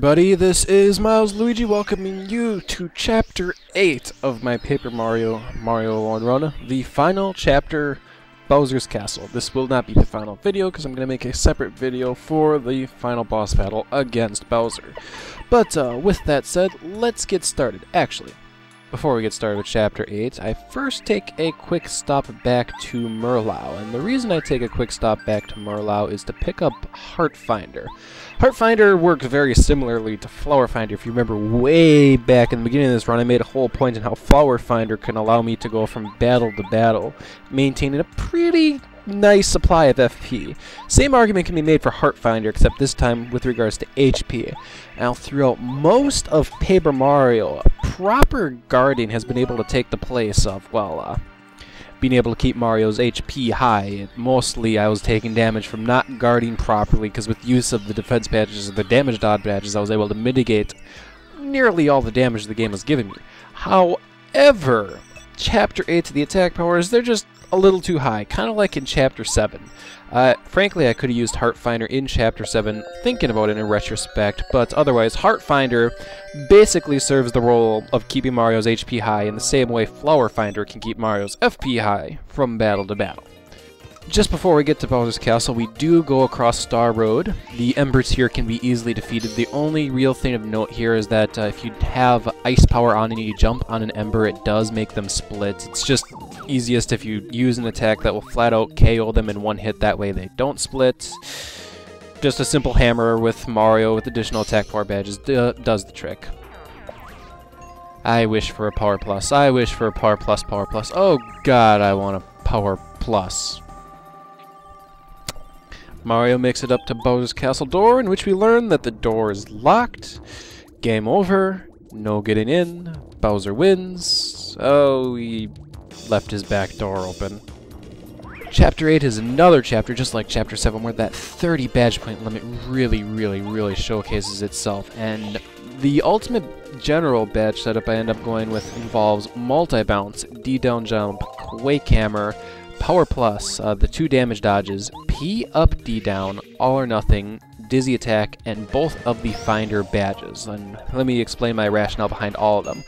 everybody, this is Miles Luigi welcoming you to Chapter 8 of my Paper Mario Run, the final chapter, Bowser's Castle. This will not be the final video because I'm going to make a separate video for the final boss battle against Bowser. But with that said, let's get started. Actually, before we get started with Chapter 8, I first take a quick stop back to Merlau. And the reason I take a quick stop back to Merlau is to pick up Heart Finder. Heart Finder works very similarly to Flower Finder. If you remember way back in the beginning of this run, I made a whole point on how Flower Finder can allow me to go from battle to battle, maintaining a pretty nice supply of FP. Same argument can be made for Heart Finder, except this time with regards to HP. Now, throughout most of Paper Mario, proper guarding has been able to take the place of, well, being able to keep Mario's HP high. Mostly I was taking damage from not guarding properly, because with use of the defense badges or the damage dodge badges, I was able to mitigate nearly all the damage the game was giving me. However, Chapter 8 to the attack powers, they're just a little too high, kind of like in Chapter 7. Frankly, I could have used Heart Finder in Chapter 7, thinking about it in retrospect, but otherwise, Heart Finder basically serves the role of keeping Mario's HP high in the same way Flower Finder can keep Mario's FP high from battle to battle. Just before we get to Bowser's Castle, we do go across Star Road. The embers here can be easily defeated. The only real thing of note here is that if you have ice power on and you jump on an ember, it does make them split. It's just easiest if you use an attack that will flat out KO them in one hit, that way they don't split. Just a simple hammer with Mario with additional attack power badges does the trick. I wish for a power plus. I wish for a power plus, power plus. Oh god, I want a power plus. Mario makes it up to Bowser's Castle door, in which we learn that the door is locked. Game over. No getting in. Bowser wins. Oh, he left his back door open. Chapter 8 is another chapter, just like Chapter 7, where that 30 badge point limit really showcases itself. And the ultimate general badge setup I end up going with involves multi-bounce, D-down jump, Quake Hammer, Power Plus, the 2 damage dodges, P up, D down, all or nothing, Dizzy Attack, and both of the Finder badges. And let me explain my rationale behind all of them.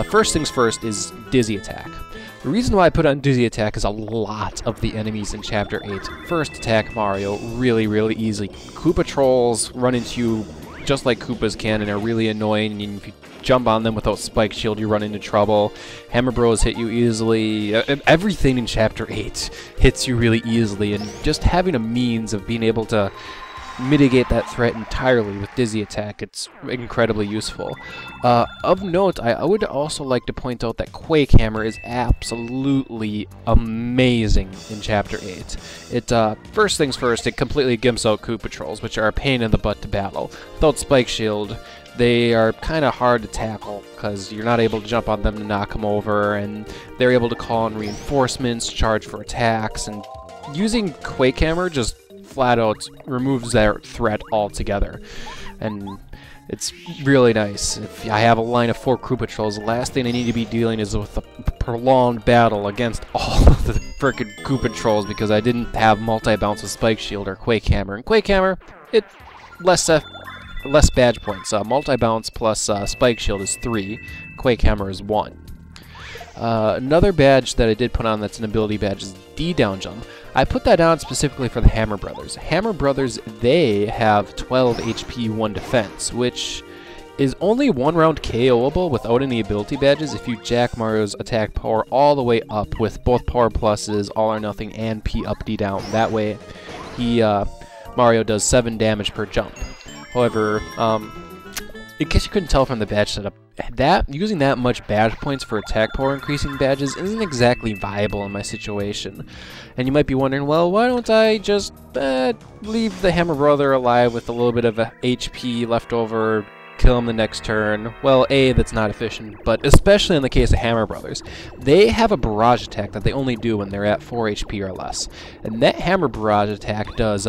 First things first is Dizzy Attack. The reason why I put on Dizzy Attack is a lot of the enemies in Chapter 8 first attack Mario really easily. Koopa trolls run into you just like Koopas can and are really annoying, and if you jump on them without Spike Shield, you run into trouble. Hammer Bros hit you easily. Everything in Chapter 8 hits you really easily, and just having a means of being able to mitigate that threat entirely with Dizzy Attack, it's incredibly useful. Of note, I would also like to point out that Quake Hammer is absolutely amazing in Chapter 8. First things first, it completely gimps out Koopa Trolls, which are a pain in the butt to battle. Without Spike Shield, they are kind of hard to tackle, because you're not able to jump on them to knock them over, and they're able to call in reinforcements, charge for attacks, and using Quake Hammer just flat out removes their threat altogether. And it's really nice. If I have a line of 4 Koopa Trolls, the last thing I need to be dealing is with a prolonged battle against all of the frickin' Koopa Trolls, because I didn't have multi-bounce with Spike Shield or Quake Hammer. And Quake Hammer, it less badge points. Multi-bounce plus Spike Shield is 3. Quake Hammer is 1. Another badge that I did put on that's an ability badge is D-down jump. I put that on specifically for the Hammer Brothers. Hammer Brothers, they have 12 HP, 1 defense, which is only 1 round KO'able without any ability badges if you jack Mario's attack power all the way up with both power pluses, all or nothing, and P up, D down. That way, Mario does 7 damage per jump. However, in case you couldn't tell from the badge setup, using that much badge points for attack power increasing badges isn't exactly viable in my situation. And you might be wondering, well, why don't I just leave the Hammer Brother alive with a little bit of HP left over, kill him the next turn? Well, A, that's not efficient, but especially in the case of Hammer Brothers, they have a barrage attack that they only do when they're at 4 HP or less. And that Hammer Barrage attack does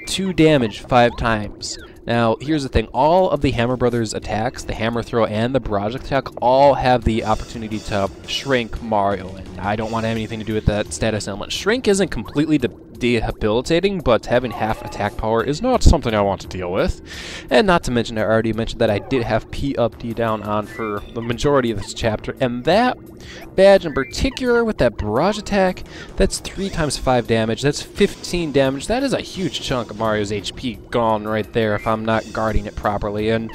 2 damage 5 times. Now, here's the thing. All of the Hammer Brothers attacks, the Hammer Throw and the Barrage attack, all have the opportunity to shrink Mario, and I don't want to have anything to do with that status element. Shrink isn't completely debilitating, but having half attack power is not something I want to deal with. And not to mention, I already mentioned that I did have P up, D down on for the majority of this chapter, and that badge in particular with that barrage attack, that's 3 times 5 damage, that's 15 damage. That is a huge chunk of Mario's HP gone right there if I'm not guarding it properly, and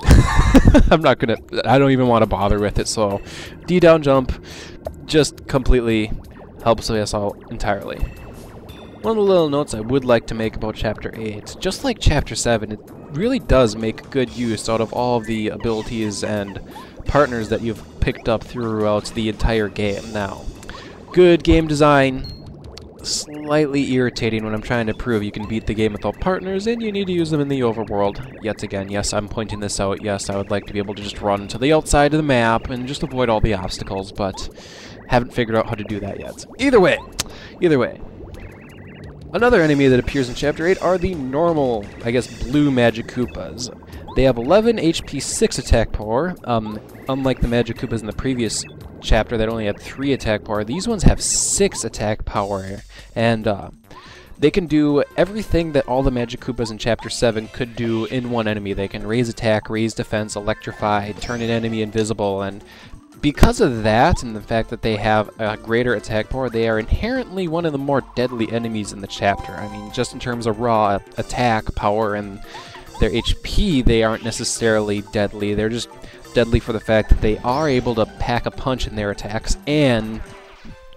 I don't even want to bother with it, so D down jump just completely helps us out entirely. One of the little notes I would like to make about Chapter 8, just like Chapter 7, it really does make good use out of all of the abilities and partners that you've picked up throughout the entire game. Now, good game design, slightly irritating when I'm trying to prove you can beat the game without partners and you need to use them in the overworld. Yet again, yes, I'm pointing this out. Yes, I would like to be able to just run to the outside of the map and just avoid all the obstacles, but haven't figured out how to do that yet. Either way. Another enemy that appears in Chapter 8 are the normal, I guess, blue Magic Koopas. They have 11 HP, 6 attack power. Unlike the Magic Koopas in the previous chapter that only had 3 attack power, these ones have 6 attack power, and they can do everything that all the Magic Koopas in Chapter 7 could do in one enemy. They can raise attack, raise defense, electrify, turn an enemy invisible, and because of that and the fact that they have a greater attack power, they are inherently one of the more deadly enemies in the chapter. I mean, just in terms of raw attack power and their HP, they aren't necessarily deadly. They're just deadly for the fact that they are able to pack a punch in their attacks and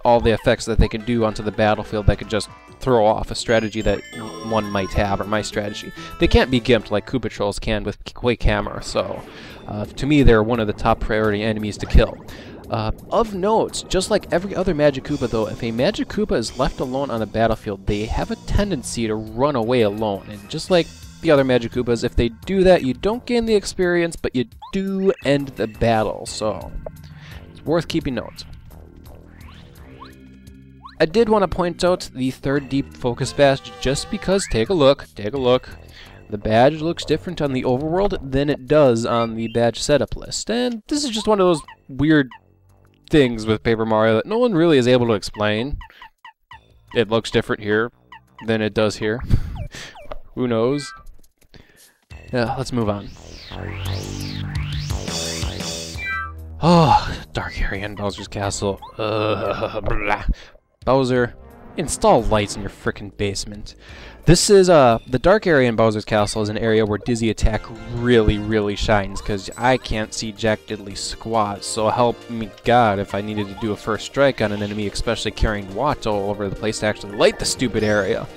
all the effects that they can do onto the battlefield that could just throw off a strategy that one might have, or my strategy. They can't be gimped like Koopa Trolls can with Quake Hammer, so to me they're one of the top priority enemies to kill. Of note, just like every other Magic Koopa though, if a Magic Koopa is left alone on the battlefield, they have a tendency to run away alone, and just like the other Magic Koopas, if they do that, you don't gain the experience, but you do end the battle, so it's worth keeping note. I did want to point out the third deep focus badge just because, take a look, the badge looks different on the overworld than it does on the badge setup list, and this is just one of those weird things with Paper Mario that no one really is able to explain. It looks different here than it does here. Who knows? Yeah, let's move on. Oh, dark area in Bowser's Castle. Blah. Bowser, install lights in your frickin' basement. This is, the dark area in Bowser's Castle is an area where Dizzy Attack really shines, because I can't see jack diddly squat, so help me God if I needed to do a first strike on an enemy, especially carrying Watts all over the place to actually light the stupid area.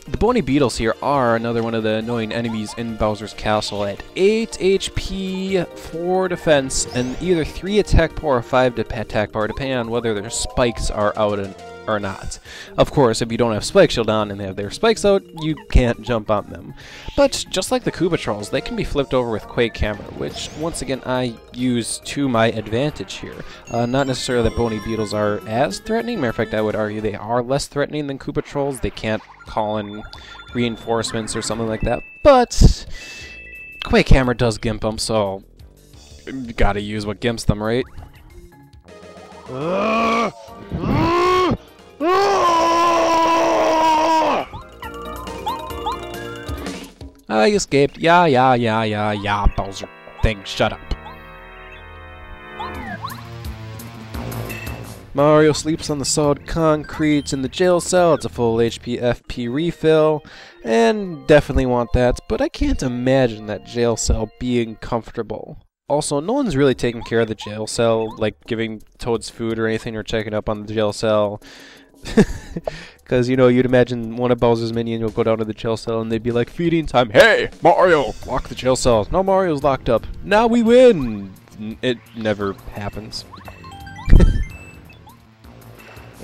The bony beetles here are another one of the annoying enemies in Bowser's Castle at 8 HP, 4 defense, and either 3 attack power or 5 attack power, depending on whether their spikes are out or not. Of course, if you don't have Spike Shield on and they have their spikes out, you can't jump on them. But just like the Koopa Trolls, they can be flipped over with Quake Hammer, which, once again, I use to my advantage here. Not necessarily that bony beetles are as threatening. Matter of fact, I would argue they are less threatening than Koopa Trolls. They can't call in reinforcements or something like that. But Quake Hammer does gimp them, so you gotta use what gimps them, right? I escaped. Yeah, Bowser. Thing, shut up. Mario sleeps on the solid concrete in the jail cell. It's a full HP FP refill, and definitely want that, but I can't imagine that jail cell being comfortable. Also, no one's really taking care of the jail cell, like giving Toads food or anything, or checking up on the jail cell. Because, you know, you'd imagine one of Bowser's minions will go down to the jail cell and they'd be like, feeding time. Hey, Mario, lock the jail cell. No, Mario's locked up. Now we win. It never happens.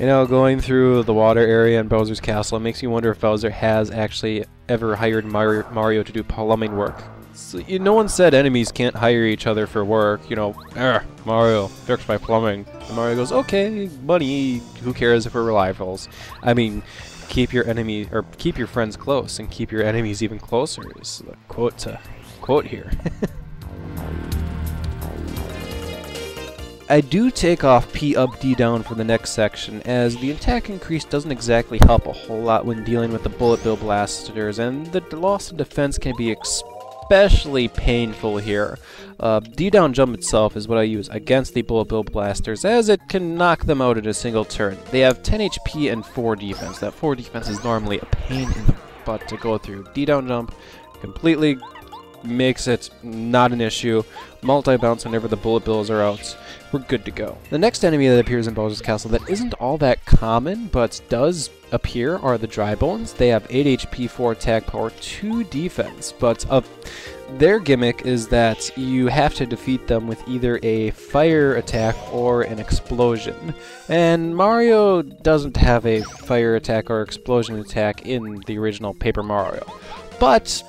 You know, going through the water area in Bowser's Castle, it makes you wonder if Bowser has actually ever hired Mario to do plumbing work. So, no one said enemies can't hire each other for work. You know, Mario, fix my plumbing. And Mario goes, okay, money, who cares if we're rivals? I mean, keep your enemy, or keep your friends close and keep your enemies even closer is the quote here. I do take off P up, D down for the next section, as the attack increase doesn't exactly help a whole lot when dealing with the bullet bill blasters, and the loss of defense can be especially painful here. D down jump itself is what I use against the bullet bill blasters, as it can knock them out in a single turn. They have 10 HP and 4 defense. That 4 defense is normally a pain in the butt to go through. D down jump completely makes it not an issue. Multi-bounce whenever the bullet bills are out. We're good to go. The next enemy that appears in Bowser's Castle that isn't all that common, but does appear, are the Dry Bones. They have 8 HP, 4 attack power, 2 defense, but their gimmick is that you have to defeat them with either a fire attack or an explosion. And Mario doesn't have a fire attack or explosion attack in the original Paper Mario. But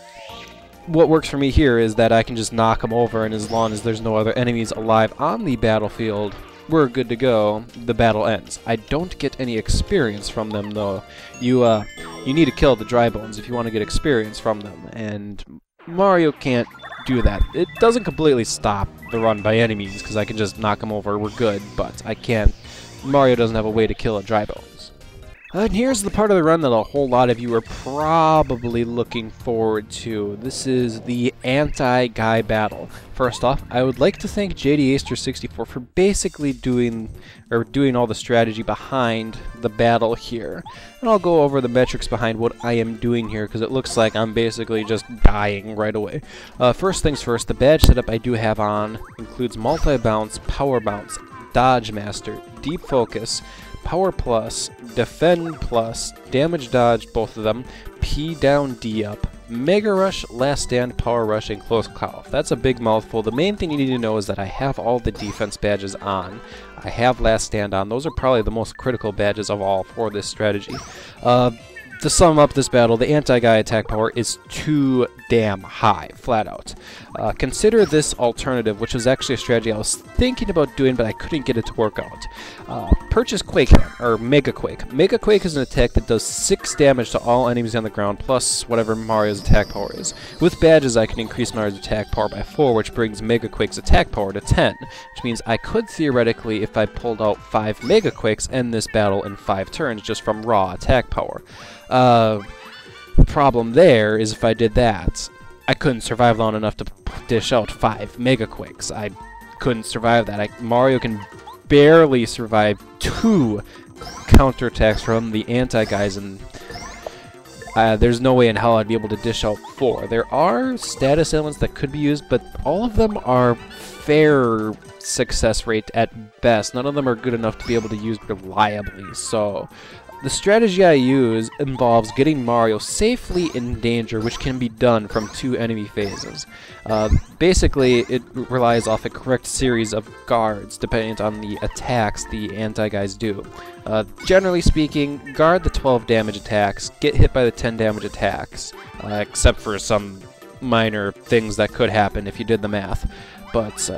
what works for me here is that I can just knock them over, and as long as there's no other enemies alive on the battlefield, we're good to go. The battle ends. I don't get any experience from them, though. You need to kill the Dry Bones if you want to get experience from them, and Mario can't do that. It doesn't completely stop the run by any means, because I can just knock them over, we're good, but I can't. Mario doesn't have a way to kill a Dry Bones. And here's the part of the run that a whole lot of you are probably looking forward to. This is the Antiguy battle. First off, I would like to thank JDAster64 for basically doing all the strategy behind the battle here. And I'll go over the metrics behind what I am doing here, because it looks like I'm basically just dying right away. First things first, the badge setup I do have on includes multi-bounce, power bounce, dodge master, deep focus, power plus, defend plus, damage dodge, both of them, P down, D up, mega rush, last stand, power rush, and close call. That's a big mouthful. The main thing you need to know is that I have all the defense badges on. I have last stand on. Those are probably the most critical badges of all for this strategy. To sum up this battle, the Antiguy attack power is too damn high, flat out. Consider this alternative, which was actually a strategy I was thinking about doing, but I couldn't get it to work out. Purchase Quake Hammer, or Mega Quake. Mega Quake is an attack that does 6 damage to all enemies on the ground, plus whatever Mario's attack power is. With badges, I can increase Mario's attack power by 4, which brings Mega Quake's attack power to 10, which means I could theoretically, if I pulled out 5 Mega Quakes, end this battle in 5 turns just from raw attack power. The problem there is if I did that, I couldn't survive long enough to dish out 5 Mega Quakes. I couldn't survive that. Mario can barely survive 2 counterattacks from the Antiguys, and there's no way in hell I'd be able to dish out 4. There are status elements that could be used, but all of them are fair success rate at best. None of them are good enough to be able to use reliably, so the strategy I use involves getting Mario safely in danger, which can be done from 2 enemy phases. Basically, it relies off a correct series of guards, depending on the attacks the Antiguys do. Generally speaking, guard the 12 damage attacks, get hit by the 10 damage attacks, except for some minor things that could happen if you did the math. But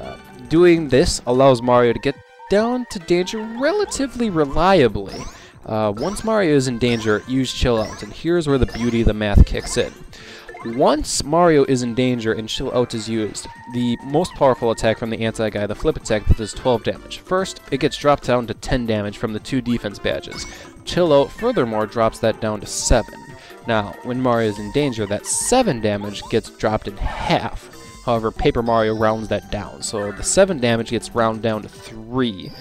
doing this allows Mario to get down to danger relatively reliably. Once Mario is in danger, use Chill Out, and here's where the beauty of the math kicks in. Once Mario is in danger and Chill Out is used, the most powerful attack from the Antiguy, the flip attack, that does 12 damage. First, it gets dropped down to 10 damage from the 2 defense badges. Chill Out furthermore drops that down to 7. Now, when Mario is in danger, that 7 damage gets dropped in half. However, Paper Mario rounds that down, so the 7 damage gets rounded down to 3.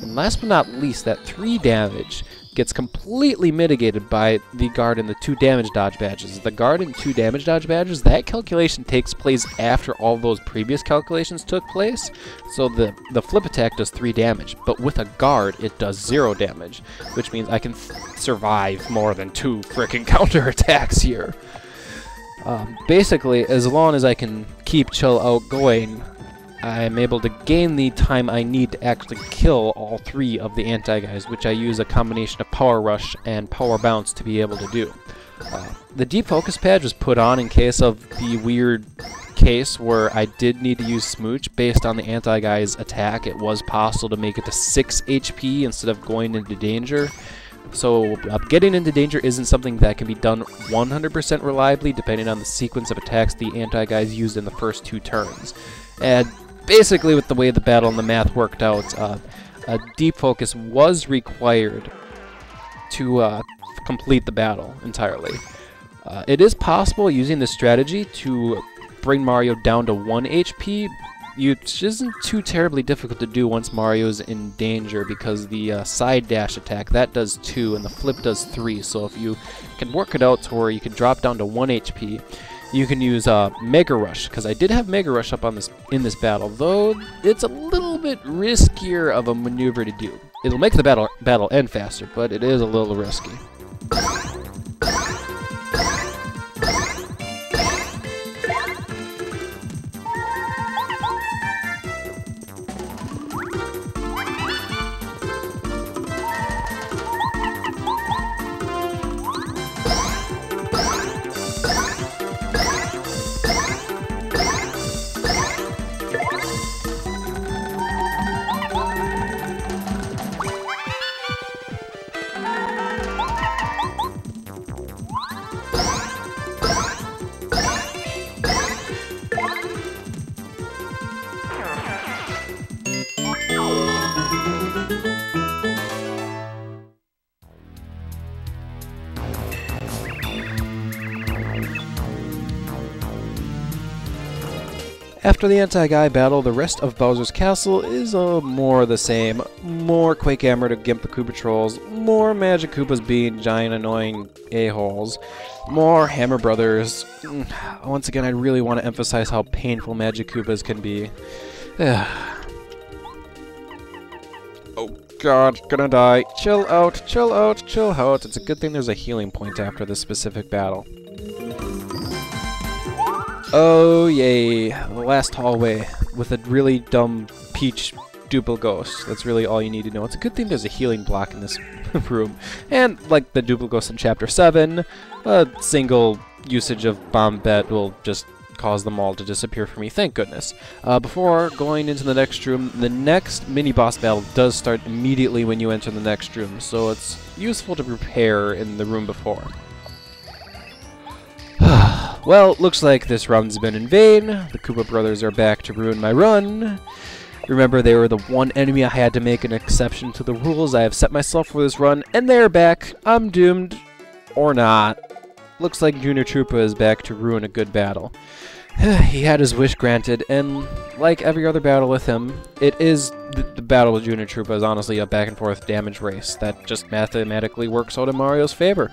And last but not least, that 3 damage gets completely mitigated by the guard and the 2 damage dodge badges. The guard and 2 damage dodge badges, that calculation takes place after all those previous calculations took place. So the flip attack does 3 damage, but with a guard it does 0 damage, which means I can survive more than 2 frickin' counterattacks here. Basically, as long as I can keep Chill Out going, I'm able to gain the time I need to actually kill all 3 of the Antiguys, which I use a combination of Power Rush and Power Bounce to be able to do. The Deep Focus Pad was put on in case of the weird case where I did need to use Smooch. Based on the Antiguy's attack, it was possible to make it to 6 HP instead of going into danger. So getting into danger isn't something that can be done 100% reliably, depending on the sequence of attacks the Antiguys used in the first 2 turns. And basically, with the way the battle and the math worked out, a deep focus was required to complete the battle entirely. It is possible using this strategy to bring Mario down to 1 HP, which isn't too terribly difficult to do once Mario's in danger, because the side dash attack, that does 2 and the flip does 3, so if you can work it out to where you can drop down to 1 HP, you can use Mega Rush, because I did have Mega Rush up on in this battle, though it's a little bit riskier of a maneuver to do. It'll make the battle end faster, but it is a little risky. After the Antiguy battle, the rest of Bowser's Castle is more the same. More Quake Hammer to gimp the Koopa Trolls, more Magic Koopas being giant annoying a-holes, more Hammer Brothers. Once again, I really want to emphasize how painful Magic Koopas can be. Oh god, gonna die. Chill out, chill out, chill out. It's a good thing there's a healing point after this specific battle. Oh yay, the last hallway with a really dumb Peach Duple Ghost. That's really all you need to know. It's a good thing there's a healing block in this room. And like the Duple Ghost in Chapter 7, a single usage of Bomb Bet will just cause them all to disappear for me, thank goodness. Before going into the next room, the next mini-boss battle does start immediately when you enter the next room, so it's useful to prepare in the room before. Well, looks like this run's been in vain. The Koopa Brothers are back to ruin my run. Remember, they were the one enemy I had to make an exception to the rules I have set myself for this run, and they're back. I'm doomed. Or not. Looks like Junior Troopa is back to ruin a good battle. He had his wish granted, and like every other battle with him, the battle with Junior Troopa is honestly a back-and-forth damage race that just mathematically works out in Mario's favor.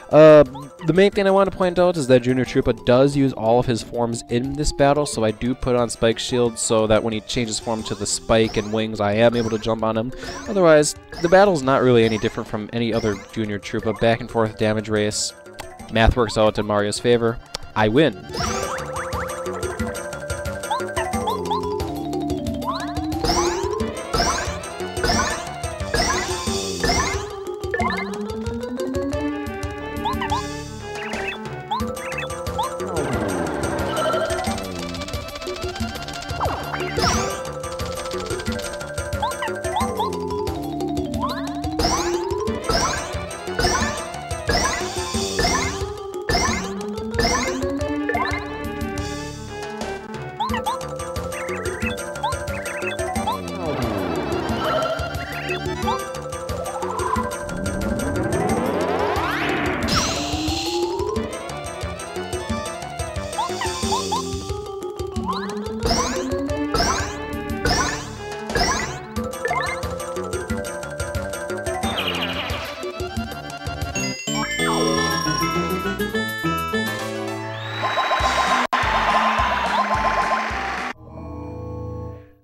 The main thing I want to point out is that Junior Troopa does use all of his forms in this battle, so I do put on Spike Shield so that when he changes form to the Spike and Wings, I am able to jump on him. Otherwise, the battle's not really any different from any other Junior Troopa back-and-forth damage race. Math works out in Mario's favor. I win.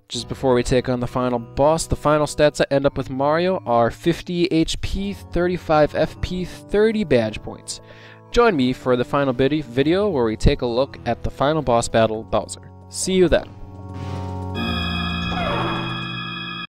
Just before we take on the final boss, the final stats I end up with Mario are 50 HP, 35 FP, 30 badge points. Join me for the final video where we take a look at the final boss battle, Bowser. See you then.